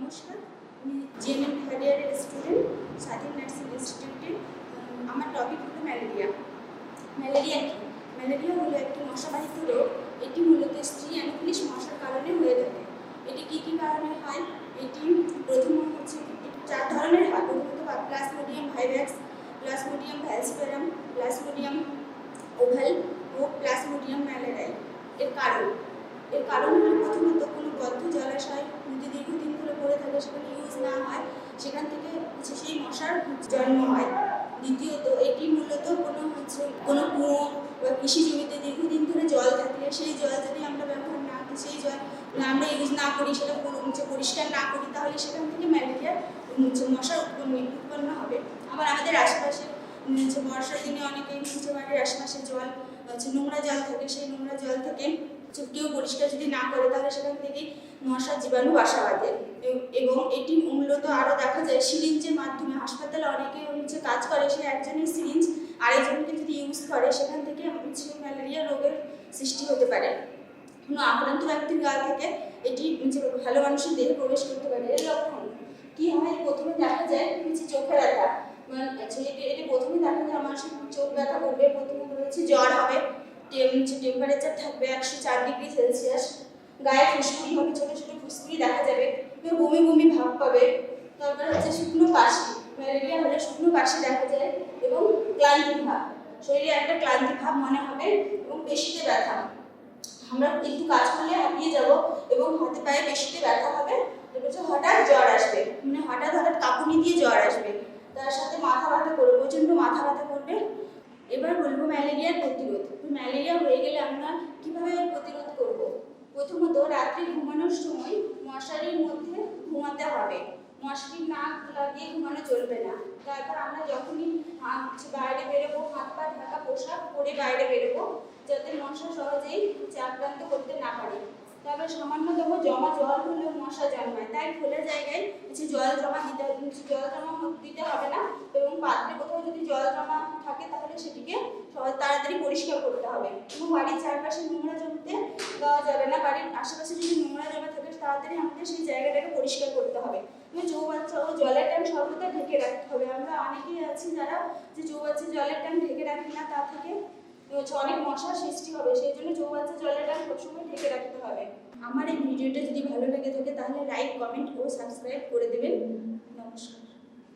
নমস্কার, আমি GNM third ইয়ারের স্টুডেন্ট, স্বাধীন নার্সিং ইনস্টিটিউটে। আমার টপিক হলো ম্যালেরিয়া। ম্যালেরিয়া কি? ম্যালেরিয়া হলো একটি মশাবাহিত রোগ। এটি মূলত স্ত্রী অ্যানোফিলিস মশার কারণে হয়ে থাকে। এটি কী কী কারণে হয়? এটি প্রথম হচ্ছে 4 ধরনের হয়। প্রথমত প্লাজমোডিয়াম ভাইরাক্স, প্লাজমোডিয়াম ভ্যালসিফেরাম, প্লাজমোডিয়াম ওভাল ও প্লাজমোডিয়াম ম্যালেরিয়াই। এর কারণ হলো প্রথমত কোনো বদ্ধ জলাশয় যদি দীর্ঘদিন ধরে পড়ে থাকে, সেখানে ইউজ না হয়, সেখান থেকে সেই মশার জন্ম হয়। দ্বিতীয়ত, এটি মূলত কোনো কুয়ো বা কৃষি জমিতে দীর্ঘদিন ধরে জল থাকলে সেই জল যদি আমরা ব্যবহার না করি, সেই জল আমরা ইউজ না করি, সেটা পরিষ্কার না করি, তাহলে সেখান থেকে ম্যালেরিয়ার মশার উৎপন্ন হবে। আবার আমাদের আশেপাশে বর্ষার দিনে অনেকেই বাড়ির আশেপাশে জল নোংরা জল থাকে, সেই নোংরা জল থেকে কেউ পরিষ্কার যদি না করে, তাহলে সেখান থেকেই মশার জীবাণু বাসা বাঁধে। এবং এটি মূলত আরও দেখা যায় সিরিঞ্জের মাধ্যমে। হাসপাতালে অনেকে কাজ করে, সে একজনের সিরিঞ্জ আরেকজনকে যদি ইউজ করে, সেখান থেকে ম্যালেরিয়া রোগের সৃষ্টি হতে পারে। কোনো আক্রান্ত ব্যক্তির গা থেকে এটি ভালো মানুষের দেহে প্রবেশ করতে পারে। এর লক্ষণ কী হয়? প্রথমে দেখা যায় চোখে ব্যথা। এটি প্রথমে দেখা যায় মানুষের চোখ ব্যথা করবে, প্রথমে রয়েছে জ্বর হবে, টেম্পারেচার থাকবে 104 ডিগ্রি সেলসিয়াস, গায়ে ফুসকুড়ি হবে, ছোটো ছোটো ফুসকুড়ি দেখা যাবে, বমি বমি ভাব পাবে। তারপর হচ্ছে শুকনো কাশি। ম্যালেরিয়া হলে শুকনো কাশি দেখা যায় এবং ক্লান্তি ভাব, শরীরে একটা ক্লান্তি ভাব মনে হবে এবং পেশিতে ব্যথা। আমরা একটু কাজ করলে হাঁপিয়ে যাব এবং হাতে পায়ে পেশিতে ব্যথা হবে। হঠাৎ জ্বর আসবে, হঠাৎ কাঁপুনি দিয়ে জ্বর আসবে, তার সাথে মাথা ব্যথা করবে, প্রচণ্ড মাথা ব্যথা করবে। এবার বলবো ম্যালেরিয়ার প্রতিরোধ। ম্যালেরিয়া হয়ে গেলে আমরা কীভাবে প্রতিরোধ করব? প্রথমত, রাত্রে ঘুমানোর সময় মশারির মধ্যে ঘুমাতে হবে। মশারি না লাগিয়ে ঘুমানো চলবে না। তারপর আমরা যখনই বাইরে বেরোবো, হাত পা ঢাকা পোশাক পরে বাইরে বেরোবো, যাতে মশা সহজেই আক্রান্ত করতে না পারে। তারপর সামান্যতম জমা জল হলেও মশা জন্মায়, তাই খোলা জায়গায় জল জমা দিতে হবে না। এবং পাত্রে কোথাও যদি জল জমা থাকে, তাহলে সেটিকে তাড়াতাড়ি পরিষ্কার করতে হবে। এবং বাড়ির চারপাশে নোংরা জমতে দেওয়া যাবে না। বাড়ির আশেপাশে যদি নোংরা জমা থাকে, তাড়াতাড়ি আমাদের সেই জায়গাটাকে পরিষ্কার করতে হবে। চৌবাচ্চা ও জলের ট্যাঙ্ক সর্বদা ঢেকে রাখতে হবে। আমরা অনেকেই আছি যারা চৌবাচ্চা জলের ট্যাঙ্ক ঢেকে রাখি না, তা থেকে অনেক মশার সৃষ্টি হবে। সেই জন্য চৌবাচ্চা জলের ট্যাঙ্ক সবসময় ঢেকে রাখতে হবে। আমার এই ভিডিওটা যদি ভালো লেগে থাকে, তাহলে লাইক, কমেন্ট ও সাবস্ক্রাইব করে দেবেন। নমস্কার।